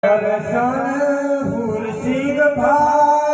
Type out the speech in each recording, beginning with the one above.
દર્શન હુરશીદ ભાઈ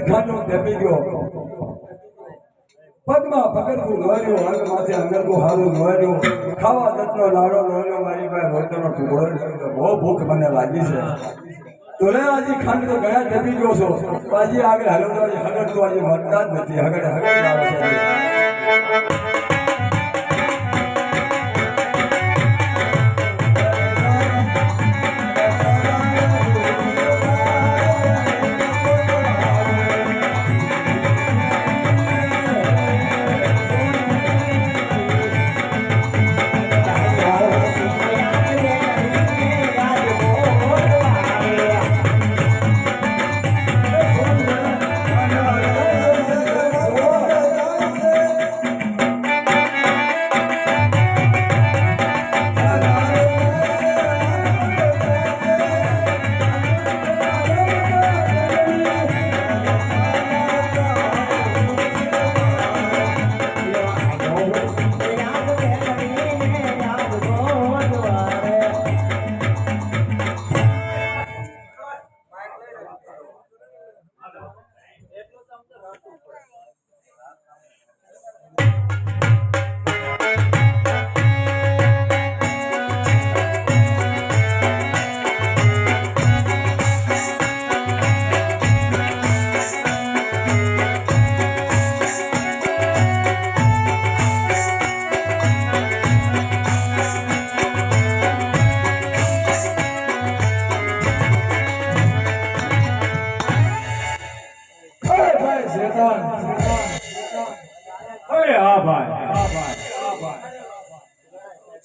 ખાનો દેવી ગયો પગમાં પગરખું નોર્યો અંગ માથે અંગરખું હારું નોર્યો ખાવા દત્તનો લાડો નોર્યો મારી પાસે રોટનો ટુકડો બહુ ભૂખ મને લાગી છે તો લે આજે ખાંડ તો ગયા દેવી ગયો છો આજે આગળ હાલો તો આજે હગડ તો આજે મતદાન નથી હગડ આવે છે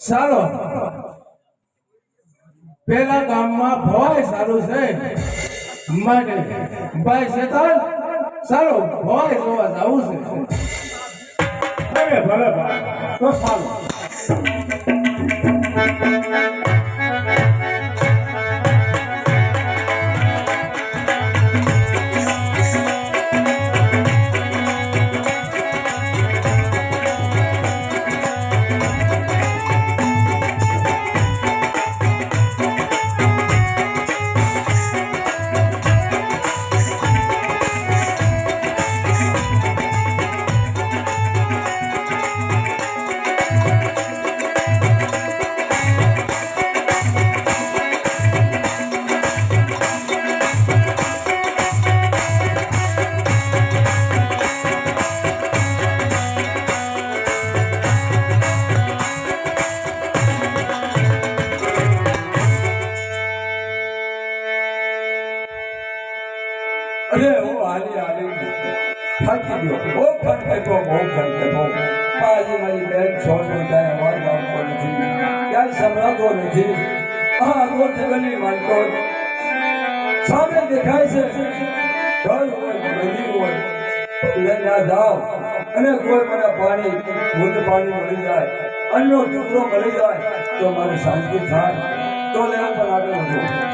ચાલો પેલા ગામમાં ભવાય સારું છે માટે ભાઈ શેતાન ચાલો ભવાય જોવા જવું છે ભલે ભાઈ તો ચાલો થાકી ગયો બહુ ખંડ આજે મારી બેન છોડો જાય અવાજ આવતો નથી ક્યાંય સંભળાતો નથી આ ગોઠ ગલી માનતો સામે દેખાય છે ઘર હોય નદી હોય લઈને જાઓ અને કોઈ મને પાણી મળી જાય અન્નનો ટુકડો મળી જાય તો મારી શાંતિ થાય તો લેવું પણ આગળ વધુ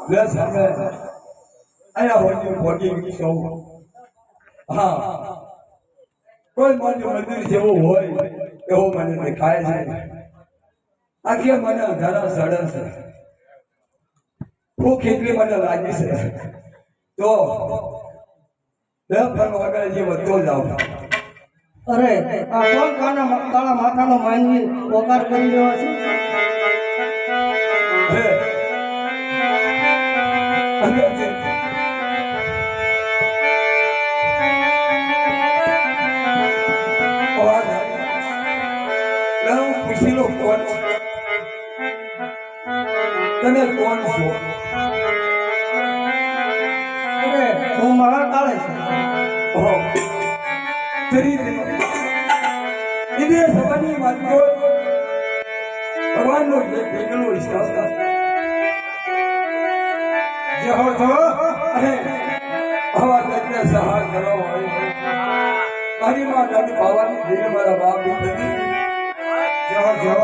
લે સામે અહીંયા હોતી ખોટી સૌ હા કોઈ મોટું મંદિર જેવું હોય એવો મને દેખાય છે આખી મને અંધારા સડે છે ભૂખ એટલી મને લાગી છે તો લે ફર વગર જે વધતો જાવ અરે આ કોણ કાળા માથાનો માનવી પોકાર કરી રહ્યો છે હે અંદરથી અવાજ આવે. લે હું પૂછી લો કોણ છે? તમે કોણ છો? અરે હું મહાકાળે છું ઓહો તરી ઇદે સવાની વાતો ભગવાનનો જે ભેગલો વિશ્વાસ કર જે હો તો અરે આવા તજને સહાર કરો હોય મારી માં ગાડી પાવાની ધીરે મારા બાપ દીધી જે હો જો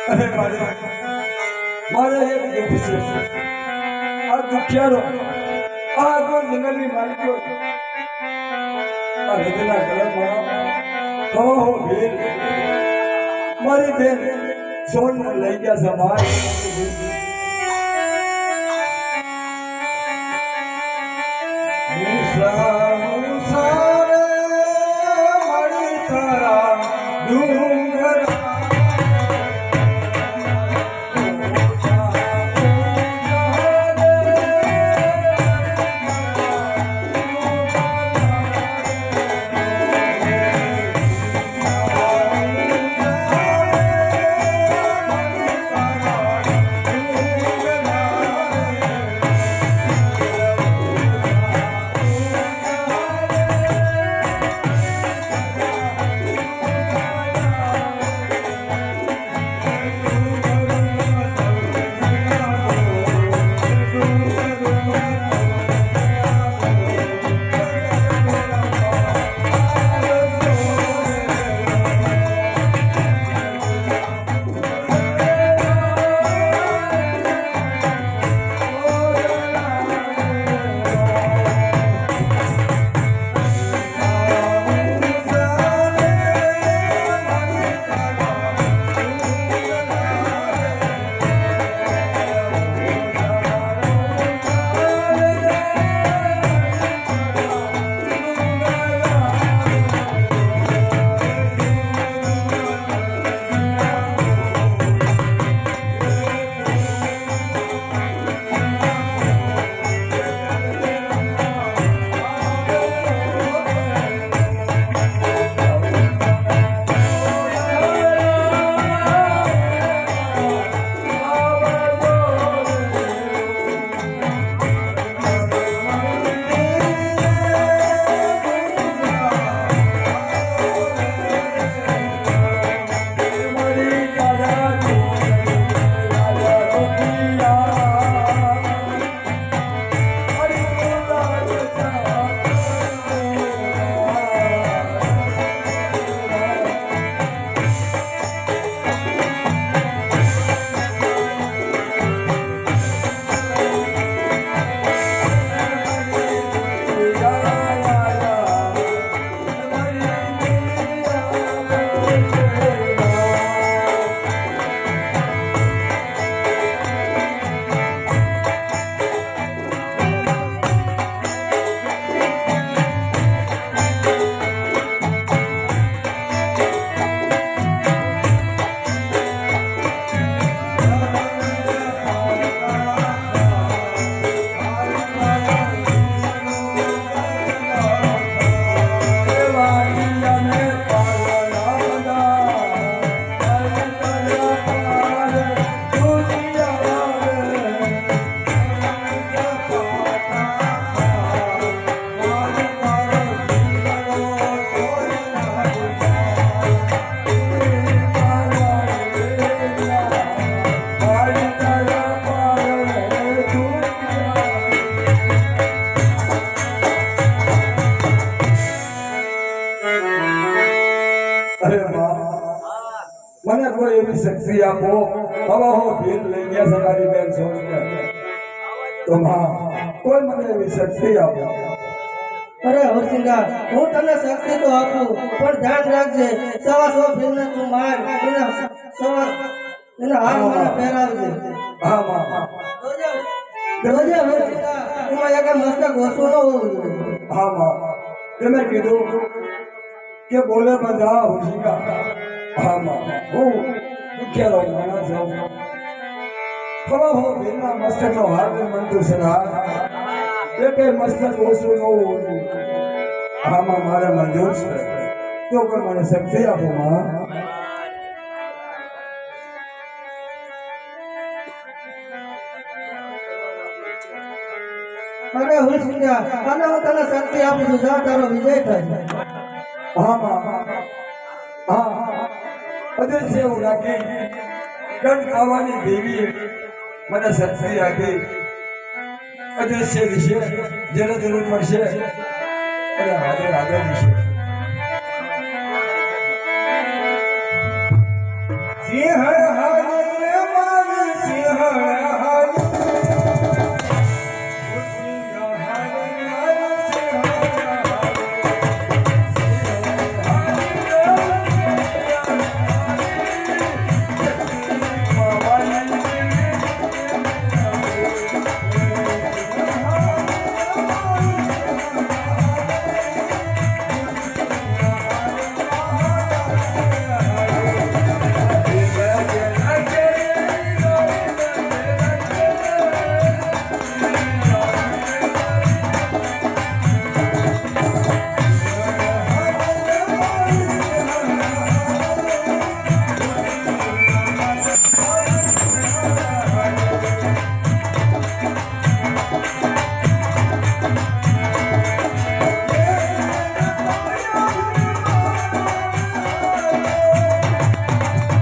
અરે મારે એક દુઃખ છે આ દુખિયારો આ ગોળ જંગલની માલિકો આ હૃદયના કલમમાં કહો ભીર મારી બેન સોનને લઈ ગયા સમાજ મારી તારા ડુંગર કોઈ એવી શક્તિ આપો હવે હું ભીલ લઈ ગયા છે મારી બેન સોનીને તો માં કોઈ મને એવી શક્તિ આપો અરે હરસિંગા હું તને શક્તિ તો આપું પણ ધ્યાન રાખજે 100 ફીરને તું માર એના હાથ મને પહેરાવજે હા માં જોજે હરસિંગા એમાં એક મસ્તક ઓછું ન હોવું જોઈએ હા માં તમે કીધું કે બોલે બધા હોશિકા હા માં હું દુખેલો માણસ છું હવે હું ભીલના મસ્તકનો હાર મનતું છે એકે મસ્તક ઓછું ન હોવું આમાં મારે મંજૂર છે તો કોઈ મને શક્તિ આપો માં અરે હરસિંગા આને હું તને શક્તિ આપું છું જા તારો વિજય થાય હા માં હા અદૃશ્ય એવું રાખી ગણ ખાવાની દેવીએ મને શક્તિ આપી અદૃશ્ય વિશે જેને જરૂર પડશે અને હાજર હાજર વિશે સિંહ